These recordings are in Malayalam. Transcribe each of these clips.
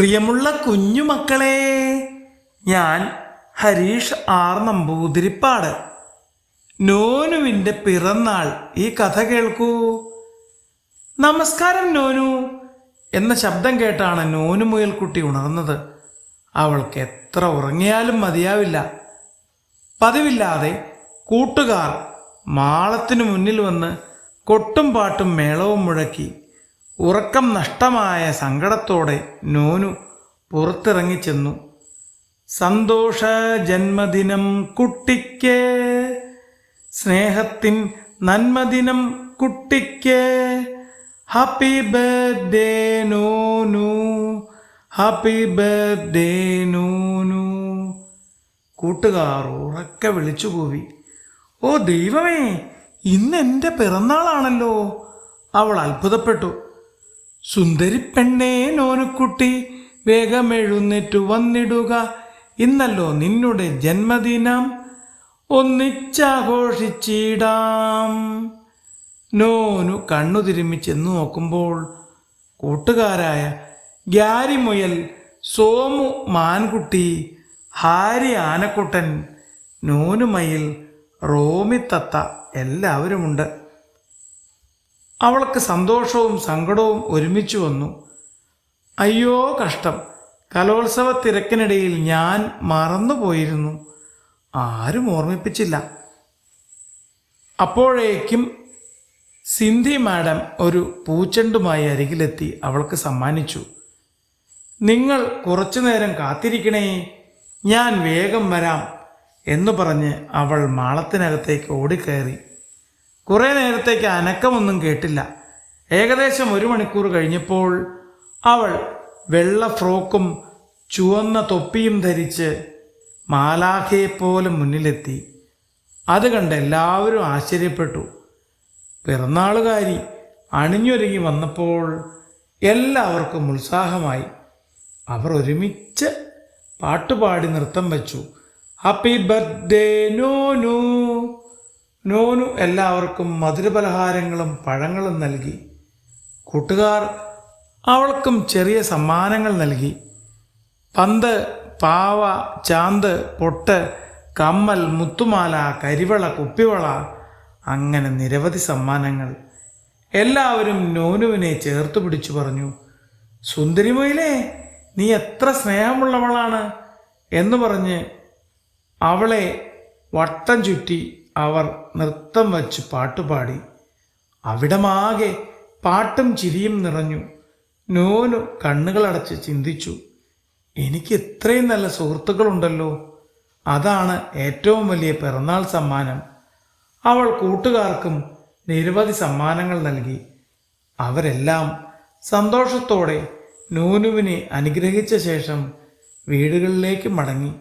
പ്രിയമുള്ള കുഞ്ഞുമക്കളെ, ഞാൻ ഹരീഷ് ആർ നമ്പൂതിരിപ്പാട്. നോനുവിൻ്റെ പിറന്നാൾ ഈ കഥ കേൾക്കൂ. നമസ്കാരം നോനു എന്ന ശബ്ദം കേട്ടാണ് നോനു മുയൽക്കുട്ടി ഉണർന്നത്. അവൾക്ക് എത്ര ഉറങ്ങിയാലും മതിയാവില്ല. പതിവില്ലാതെ കൂട്ടുകാർ മാളത്തിനു മുന്നിൽ വന്ന് കൊട്ടും പാട്ടും മേളവും മുഴക്കി. ഉറക്കം നഷ്ടമായ സങ്കടത്തോടെ നോനു പുറത്തിറങ്ങി ചെന്നു. സന്തോഷ ജന്മദിനം കുട്ടിക്ക്, സ്നേഹത്തിൻ നന്മദിനം കുട്ടിക്ക്, ഹാപ്പി ബർത്ത്ഡേ നോനു, ഹാപ്പി ബർത്ത്ഡേ നോനു. കൂട്ടുകാർ ഉറക്കെ വിളിച്ചു കൂവി. ഓ ദൈവമേ, ഇന്ന് എൻ്റെ പിറന്നാളാണല്ലോ! അവൾ അത്ഭുതപ്പെട്ടു. സുന്ദരി പെണ്ണേ നോനുക്കുട്ടി, വേഗം എഴുന്നേറ്റു വന്നിടുക, ഇന്നല്ലോ നിന്നുടെ ജന്മദിനം, ഒന്നിച്ചാഘോഷിച്ചിടാം. നോനു കണ്ണു തിരുമ്മി ചെന്നു നോക്കുമ്പോൾ കൂട്ടുകാരായ ഗ്യാരി മുയൽ, സോമു മാൻകുട്ടി, ഹാരി ആനക്കുട്ടൻ, നോനുമയിൽ, റോമിത്തത്ത എല്ലാവരുമുണ്ട്. അവൾക്ക് സന്തോഷവും സങ്കടവും ഒരുമിച്ച് വന്നു. അയ്യോ കഷ്ടം, കലോത്സവ തിരക്കിനിടയിൽ ഞാൻ മറന്നുപോയിരുന്നു. ആരും ഓർമ്മിപ്പിച്ചില്ല. അപ്പോഴേക്കും സിന്ധി മാഡം ഒരു പൂച്ചെണ്ടുമായി അരികിലെത്തി അവൾക്ക് സമ്മാനിച്ചു. നിങ്ങൾ കുറച്ചു നേരം കാത്തിരിക്കണേ, ഞാൻ വേഗം വരാം എന്നു പറഞ്ഞ് അവൾ മാളത്തിനകത്തേക്ക് ഓടിക്കയറി. കുറേ നേരത്തേക്ക് അനക്കമൊന്നും കേട്ടില്ല. ഏകദേശം 1 മണിക്കൂർ കഴിഞ്ഞപ്പോൾ അവൾ വെള്ള ഫ്രോക്കും ചുവന്ന തൊപ്പിയും ധരിച്ച് മാലാഖയെപ്പോലെ മുന്നിലെത്തി. അത് കണ്ട് എല്ലാവരും ആശ്ചര്യപ്പെട്ടു. പിറന്നാളുകാരി അണിഞ്ഞൊരുങ്ങി വന്നപ്പോൾ എല്ലാവർക്കും ഉത്സാഹമായി. അവർ ഒരുമിച്ച് പാട്ടുപാടി നൃത്തം വച്ചു. Happy birthday നോനു. നോനു എല്ലാവർക്കും മധുരപലഹാരങ്ങളും പഴങ്ങളും നൽകി. കൂട്ടുകാർ അവൾക്കും ചെറിയ സമ്മാനങ്ങൾ നൽകി. പന്ത്, പാവ, ചാന്ത്, പൊട്ട്, കമ്മൽ, മുത്തുമാല, കരിവള, കുപ്പിവള, അങ്ങനെ നിരവധി സമ്മാനങ്ങൾ. എല്ലാവരും നോനുവിനെ ചേർത്ത് പിടിച്ചു പറഞ്ഞു, സുന്ദരിമൊയിലേ, നീ എത്ര സ്നേഹമുള്ളവളാണ് എന്ന് പറഞ്ഞ് അവളെ വട്ടം ചുറ്റി അവർ നൃത്തം വച്ച് പാട്ടുപാടി. അവിടമാകെ പാട്ടും ചിരിയും നിറഞ്ഞു. നോനു കണ്ണുകളടച്ച് ചിന്തിച്ചു, എനിക്ക് ഇത്രയും നല്ല സുഹൃത്തുക്കളുണ്ടല്ലോ, അതാണ് ഏറ്റവും വലിയ പിറന്നാൾ സമ്മാനം. അവൾ കൂട്ടുകാർക്കും നിരവധി സമ്മാനങ്ങൾ നൽകി. അവരെല്ലാം സന്തോഷത്തോടെ നോനുവിനെ അനുഗ്രഹിച്ച ശേഷം വീടുകളിലേക്ക് മടങ്ങി.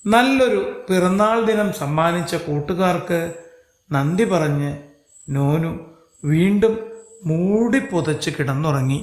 നല്ലൊരു പിറന്നാൾ ദിനം സമ്മാനിച്ച കൂട്ടുകാർക്ക് നന്ദി പറഞ്ഞ് നോനു വീണ്ടും മൂടി പുതച്ച് കിടന്നുറങ്ങി.